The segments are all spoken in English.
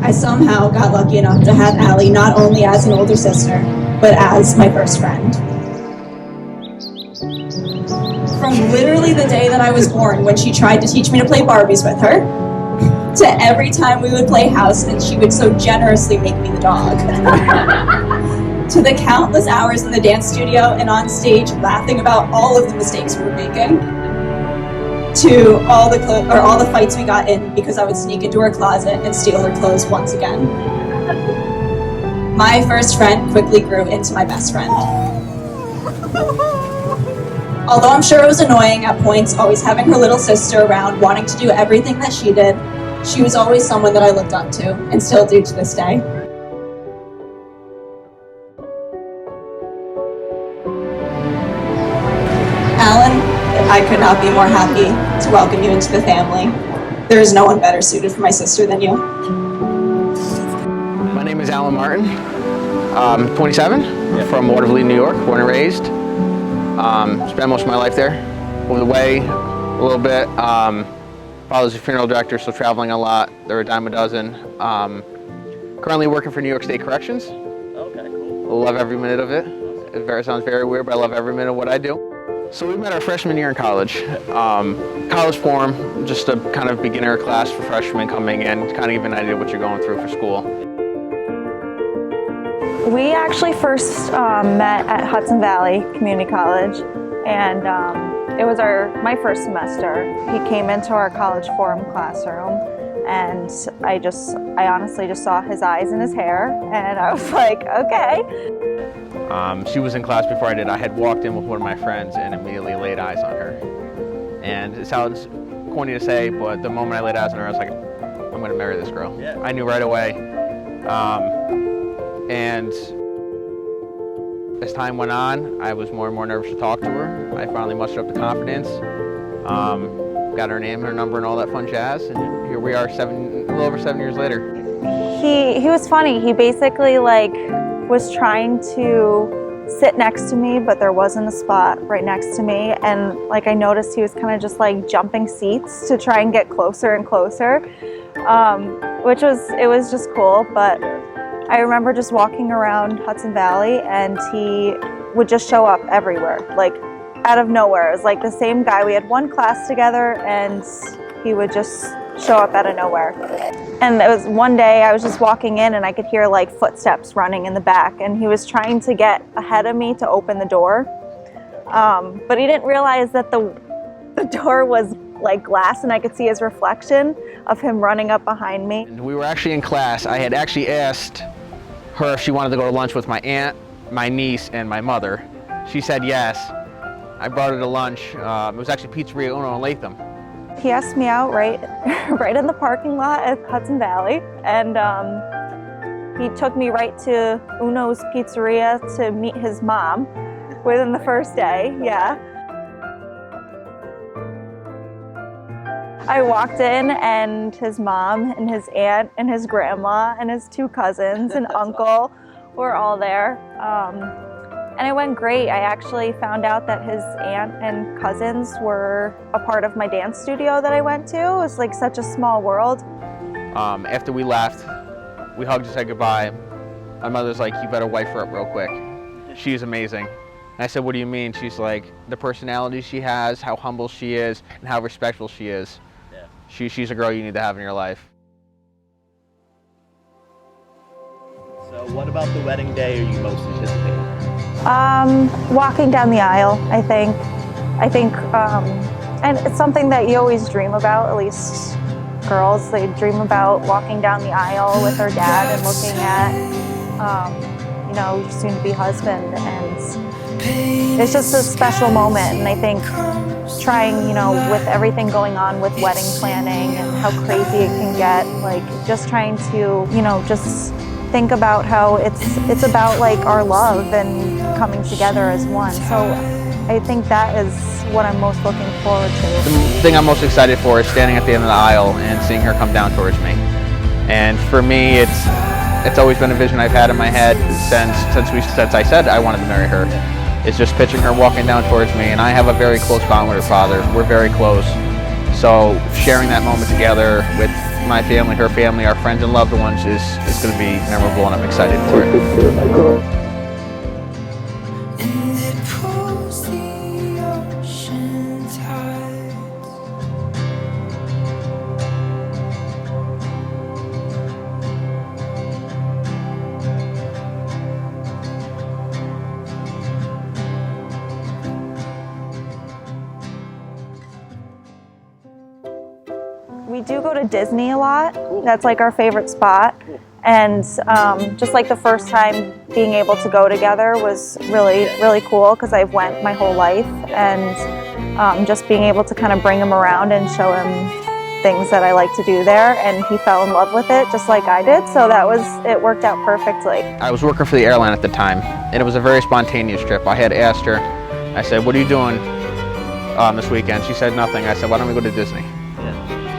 I somehow got lucky enough to have Allie not only as an older sister, but as my first friend. From literally the day that I was born, when she tried to teach me to play Barbies with her, to every time we would play house and she would so generously make me the dog. To the countless hours in the dance studio and on stage laughing about all of the mistakes we were making. To all the fights we got in because I would sneak into her closet and steal her clothes once again. My first friend quickly grew into my best friend. Although I'm sure it was annoying at points always having her little sister around wanting to do everything that she did, she was always someone that I looked up to and still do to this day. Alan, I could not be more happy to welcome you into the family. There is no one better suited for my sister than you. My name is Alan Martin. I'm 27, from Waterville, New York, born and raised. Spent most of my life there. Moved away a little bit. Father's a funeral director, so traveling a lot. They're a dime a dozen. Currently working for New York State Corrections. Okay, cool. Love every minute of it. It sounds very weird, but I love every minute of what I do. So we met our freshman year in college. College forum, just a kind of beginner class for freshmen coming in, to kind of give an idea what you're going through for school. We actually first met at Hudson Valley Community College, and it was my first semester. He came into our college forum classroom, and I honestly just saw his eyes and his hair, and I was like, okay. She was in class before I did. I had walked in with one of my friends and immediately laid eyes on her. And it sounds corny to say, but the moment I laid eyes on her, I was like, I'm going to marry this girl. Yeah. I knew right away. And as time went on, I was more and more nervous to talk to her. I finally mustered up the confidence, got her name, her number, and all that fun jazz. And here we are, a little over 7 years later. He was funny. He basically was trying to sit next to me, but there wasn't a spot right next to me. And I noticed he was kind of just jumping seats to try and get closer and closer, it was just cool. But I remember just walking around Hudson Valley and he would just show up everywhere, out of nowhere. It was the same guy. We had one class together and he would just show up out of nowhere. And it was one day I was just walking in and I could hear footsteps running in the back, and he was trying to get ahead of me to open the door. But he didn't realize that the door was glass and I could see his reflection of him running up behind me. And we were actually in class. I had actually asked her if she wanted to go to lunch with my aunt, my niece, and my mother. She said yes. I brought her to lunch. It was actually Pizzeria Uno in Latham. He asked me out right in the parking lot at Hudson Valley, and he took me right to Uno's Pizzeria to meet his mom within the first day. Yeah. I walked in and his mom and his aunt and his grandma and his two cousins and uncle were all there. And it went great. I actually found out that his aunt and cousins were a part of my dance studio that I went to. It was such a small world. After we left, we hugged and said goodbye. My mother's like, you better wife her up real quick. She's amazing. And I said, what do you mean? She's like, the personality she has, how humble she is, and how respectful she is. Yeah. She's a girl you need to have in your life. So what about the wedding day are you most anticipating? Walking down the aisle, I think, and it's something that you always dream about, at least girls, they dream about walking down the aisle with their dad and looking at, your soon-to-be husband, and it's just a special moment. And I think trying, with everything going on with wedding planning and how crazy it can get, just trying to, just think about how it's about our love and coming together as one. So I think that is what I'm most looking forward to. The thing I'm most excited for is standing at the end of the aisle and seeing her come down towards me. And for me, it's always been a vision I've had in my head since I said I wanted to marry her. It's just picturing her walking down towards me, and I have a very close bond with her father. We're very close. So sharing that moment together with my family, her family, our friends and loved ones is going to be memorable, and I'm excited for it. And it pulls the ocean tides. We do go to Disney a lot. That's like our favorite spot. And just like the first time being able to go together was really, really cool because I've went my whole life, and just being able to kind of bring him around and show him things that I like to do there, and he fell in love with it just like I did. So it worked out perfectly. I was working for the airline at the time, and it was a very spontaneous trip. I had asked her, I said, "What are you doing this weekend?" She said nothing. I said, "Why don't we go to Disney?"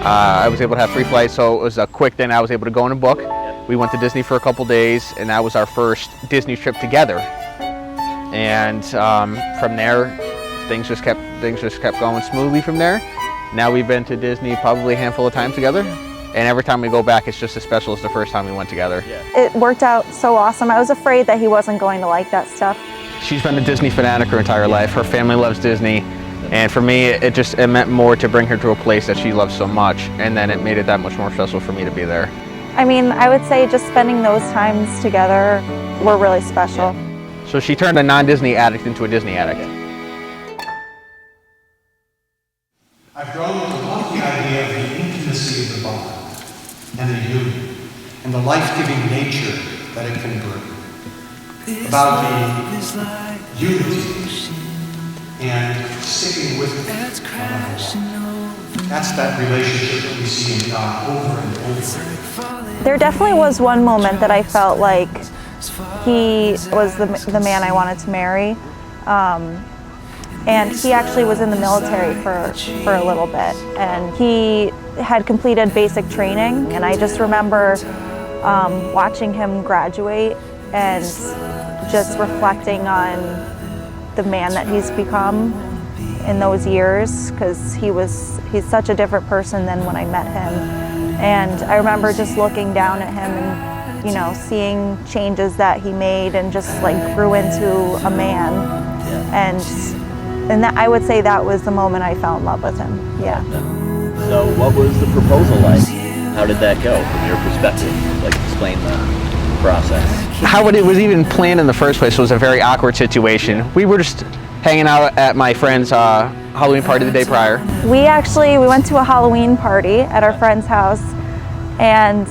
I was able to have free flights, so it was a quick thing. I was able to go in and book. We went to Disney for a couple days, and that was our first Disney trip together. And from there, things just kept going smoothly from there. Now we've been to Disney probably a handful of times together, and every time we go back, it's just as special as the first time we went together. It worked out so awesome. I was afraid that he wasn't going to like that stuff. She's been a Disney fanatic her entire life. Her family loves Disney. And for me, it meant more to bring her to a place that she loves so much, and then it made it that much more special for me to be there. I mean, I would say just spending those times together were really special. So she turned a non-Disney addict into a Disney addict. I've grown to love the idea of the intimacy of the bond and the union and the life-giving nature that it can bring. About the unity and sticking with it no matter what. That's that relationship that we see in God over and over. There definitely was one moment that I felt like he was the man I wanted to marry. And he actually was in the military for a little bit. And he had completed basic training. And I just remember watching him graduate and just reflecting on the man that he's become in those years, because he's such a different person than when I met him. And I remember just looking down at him and, you know, seeing changes that he made and just like grew into a man. And that, I would say that was the moment I fell in love with him. Yeah. So what was the proposal like? How did that go from your perspective? Like, explain the process. How it was even planned in the first place was a very awkward situation. We were just hanging out at my friend's Halloween party the day prior. We went to a Halloween party at our friend's house, and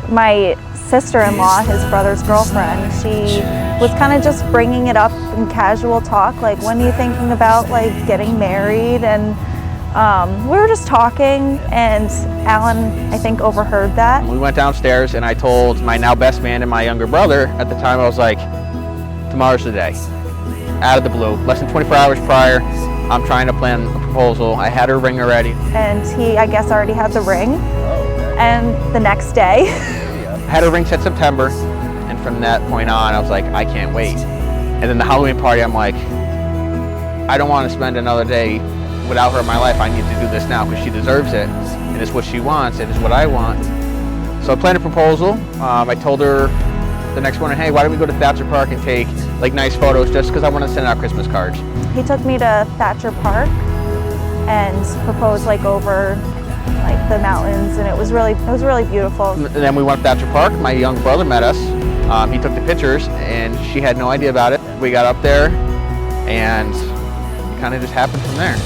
my sister-in-law, his brother's girlfriend, she was kind of just bringing it up in casual talk, like, when are you thinking about like getting married? And we were just talking, and Alan, I think, overheard that. We went downstairs, and I told my now best man and my younger brother at the time, I was like, tomorrow's the day. Out of the blue, less than 24 hours prior, I'm trying to plan a proposal. I had her ring already. And he, I guess, already had the ring. And the next day. Had her ring set September, and from that point on, I was like, I can't wait. And then the Halloween party, I'm like, I don't want to spend another day without her in my life. I need to do this now because she deserves it, and it's what she wants, and it's what I want. So I planned a proposal. I told her the next morning, hey, why don't we go to Thatcher Park and take like nice photos, just because I want to send out Christmas cards. He took me to Thatcher Park and proposed like over like the mountains, and it was really beautiful. And then we went to Thatcher Park. My young brother met us. He took the pictures, and she had no idea about it. We got up there, and it kind of just happened from there.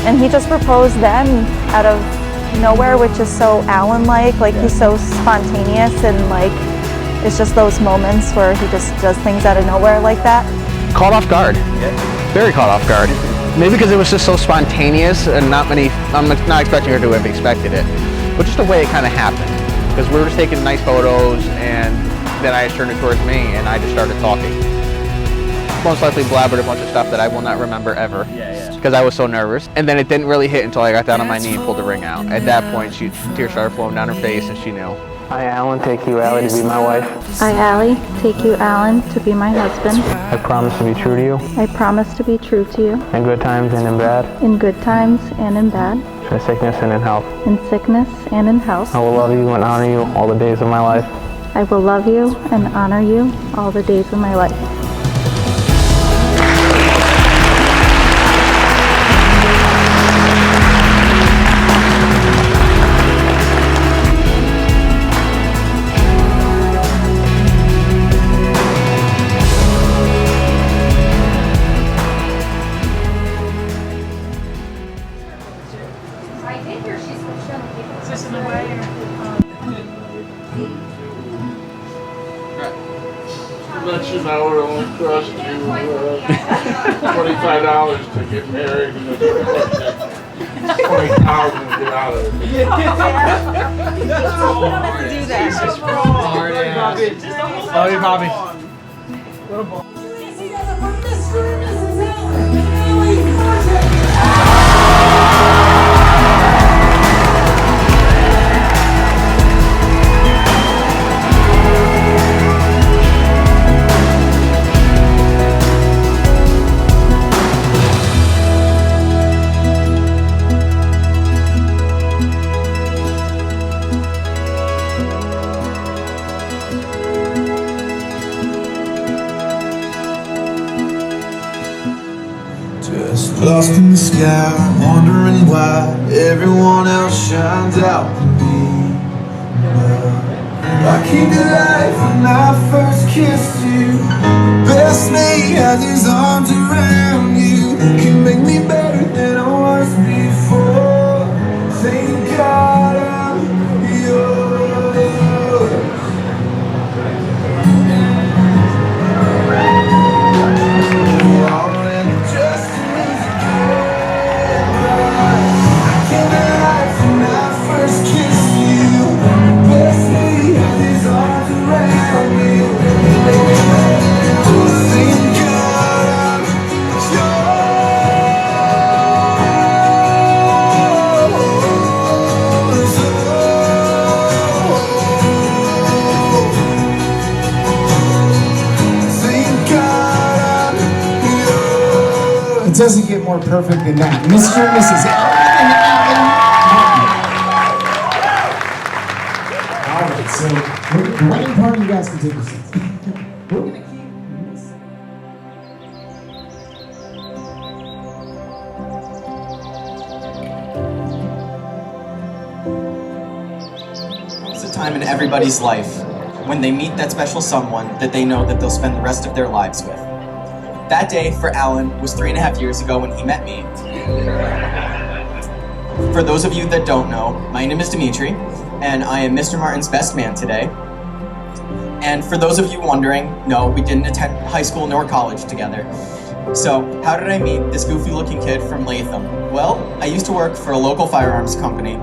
And he just proposed then out of nowhere, which is so Alan-like. Like, he's so spontaneous, and like, it's just those moments where he just does things out of nowhere like that. Caught off guard. Very caught off guard. Maybe because it was just so spontaneous, and I'm not expecting her to have expected it, but just the way it kind of happened. Because we were just taking nice photos, and then I just turned it towards me, and I just started talking. Most likely blabbered a bunch of stuff that I will not remember ever, because I was so nervous. And then it didn't really hit until I got down on my knee and pulled the ring out. At that point, tears started flowing down her face, and she knew. I, Alan, take you, Allie, to be my wife. I, Allie, take you, Alan, to be my husband. I promise to be true to you, I promise to be true to you, in good times and in bad, in good times and in bad, in sickness and in health. in sickness and in health. I will love you and honor you all the days of my life. I will love you and honor you all the days of my life. Let you know it only cost you $25 to get married and $20,000 to get out of it. Love you, Bobby. Just lost in the sky, wondering why everyone else shines out for me. I came to life when I first kissed you. Best me has his arms around you. Can make me better than I was before. Thank God I'm yours. It doesn't get more perfect than that. Mr. and Mrs. All right, so the wedding party, you guys can take your seats. We're gonna keep this. It's a time in everybody's life when they meet that special someone that they know that they'll spend the rest of their lives with. That day for Alan was 3.5 years ago when he met me. For those of you that don't know, my name is Dimitri, and I am Mr. Martin's best man today. And for those of you wondering, no, we didn't attend high school nor college together. So, how did I meet this goofy-looking kid from Latham? Well, I used to work for a local firearms company,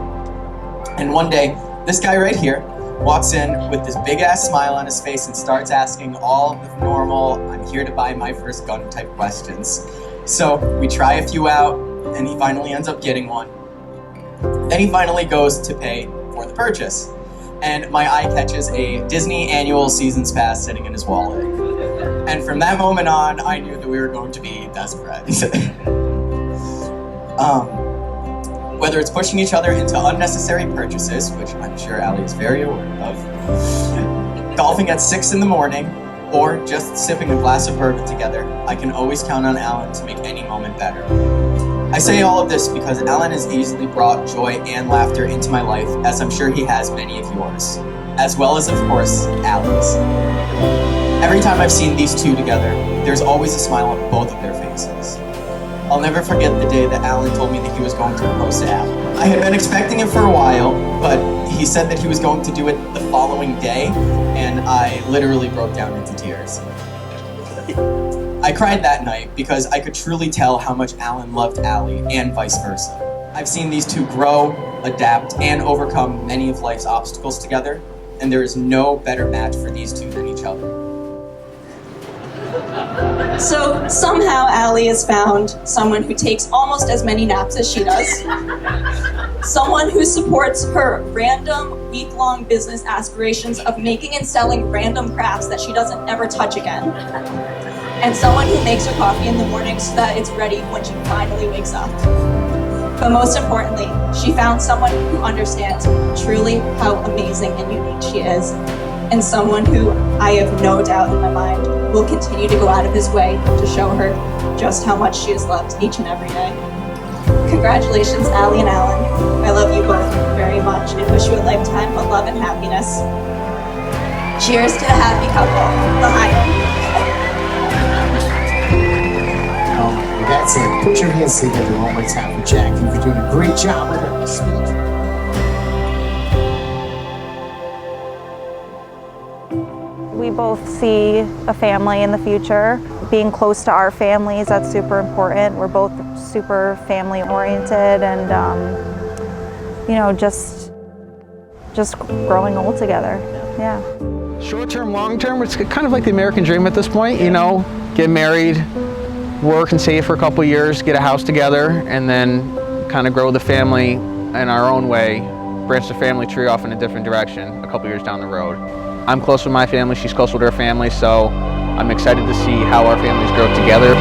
and one day, this guy right here walks in with this big-ass smile on his face and starts asking all the normal, I'm here to buy my first gun type questions. So we try a few out, and he finally ends up getting one. Then he finally goes to pay for the purchase. And my eye catches a Disney annual seasons pass sitting in his wallet. And from that moment on, I knew that we were going to be best friends. Whether it's pushing each other into unnecessary purchases, which I'm sure Allie is very aware of, golfing at 6 in the morning, or just sipping a glass of bourbon together, I can always count on Alan to make any moment better. I say all of this because Alan has easily brought joy and laughter into my life, as I'm sure he has many of yours, as well as, of course, Allie's. Every time I've seen these two together, there's always a smile on both of their faces. I'll never forget the day that Alan told me that he was going to propose to Allie. I had been expecting it for a while, but he said that he was going to do it the following day, and I literally broke down into tears. I cried that night because I could truly tell how much Alan loved Allie and vice versa. I've seen these two grow, adapt, and overcome many of life's obstacles together, and there is no better match for these two than each other. So somehow Allie has found someone who takes almost as many naps as she does. Someone who supports her random, week-long business aspirations of making and selling random crafts that she doesn't ever touch again. And someone who makes her coffee in the morning so that it's ready when she finally wakes up. But most importantly, she found someone who understands truly how amazing and unique she is, and someone who, I have no doubt in my mind, will continue to go out of his way to show her just how much she is loved each and every day. Congratulations, Allie and Alan. I love you both very much and wish you a lifetime of love and happiness. Cheers to the happy couple, the Hyman. That's it. Put your hands together one more time for Jackie for doing a great job with her speech. We both see a family in the future. Being close to our families, that's super important. We're both super family oriented and, you know, just growing old together. Yeah. Short term, long term, it's kind of like the American dream at this point, you know, get married, work and save for a couple years, get a house together, and then kind of grow the family in our own way, branch the family tree off in a different direction a couple years down the road. I'm close with my family, she's close with her family, so I'm excited to see how our families grow together.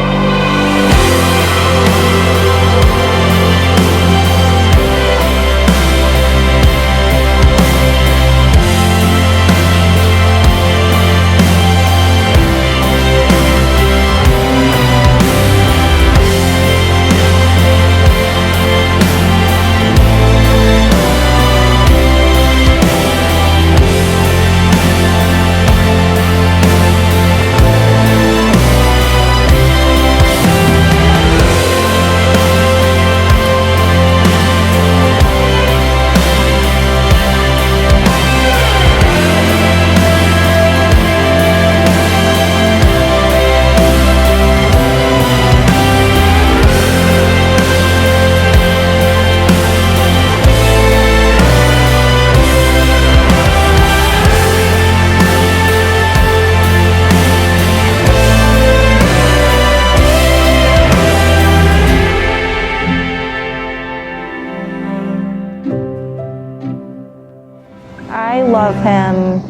I love him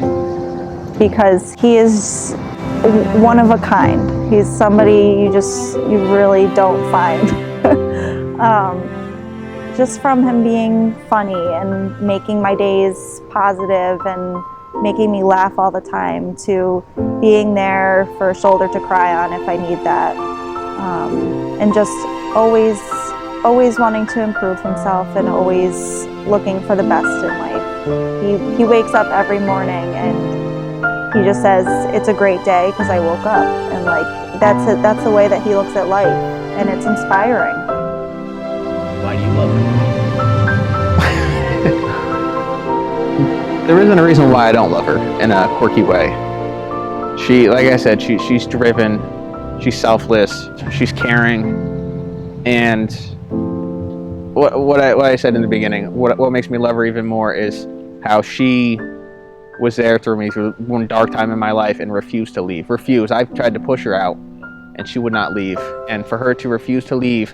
because he is one of a kind. He's somebody you really don't find. Just from him being funny and making my days positive and making me laugh all the time to being there for a shoulder to cry on if I need that. And just always wanting to improve himself and always looking for the best in life. He wakes up every morning and he just says, "It's a great day because I woke up." And like that's the way that he looks at life, and it's inspiring. Why do you love her? There isn't a reason why I don't love her in a quirky way. She, like I said, she's driven, she's selfless, she's caring, and what I said in the beginning, what makes me love her even more is how she was there through me through one dark time in my life and refused to leave. I've tried to push her out and she would not leave. And for her to refuse to leave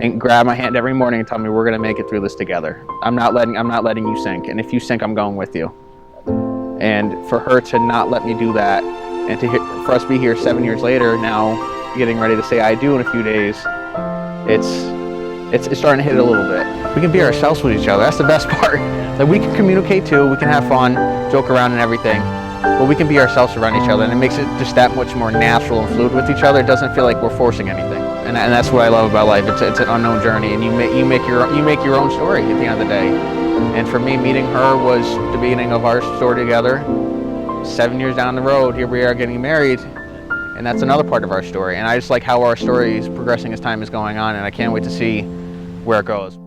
and grab my hand every morning and tell me we're gonna make it through this together. I'm not letting you sink, and if you sink, I'm going with you. And for her to not let me do that, and for us to be here 7 years later now, getting ready to say I do in a few days, it's starting to hit a little bit. We can be ourselves with each other. That's the best part. Like, we can communicate too, we can have fun, joke around and everything, but we can be ourselves around each other, and it makes it just that much more natural and fluid with each other. It doesn't feel like we're forcing anything, and that's what I love about life. It's an unknown journey, and you make your own story at the end of the day. And for me, meeting her was the beginning of our story together. 7 years down the road, here we are getting married, and that's another part of our story. And I just like how our story is progressing as time is going on, and I can't wait to see where it goes.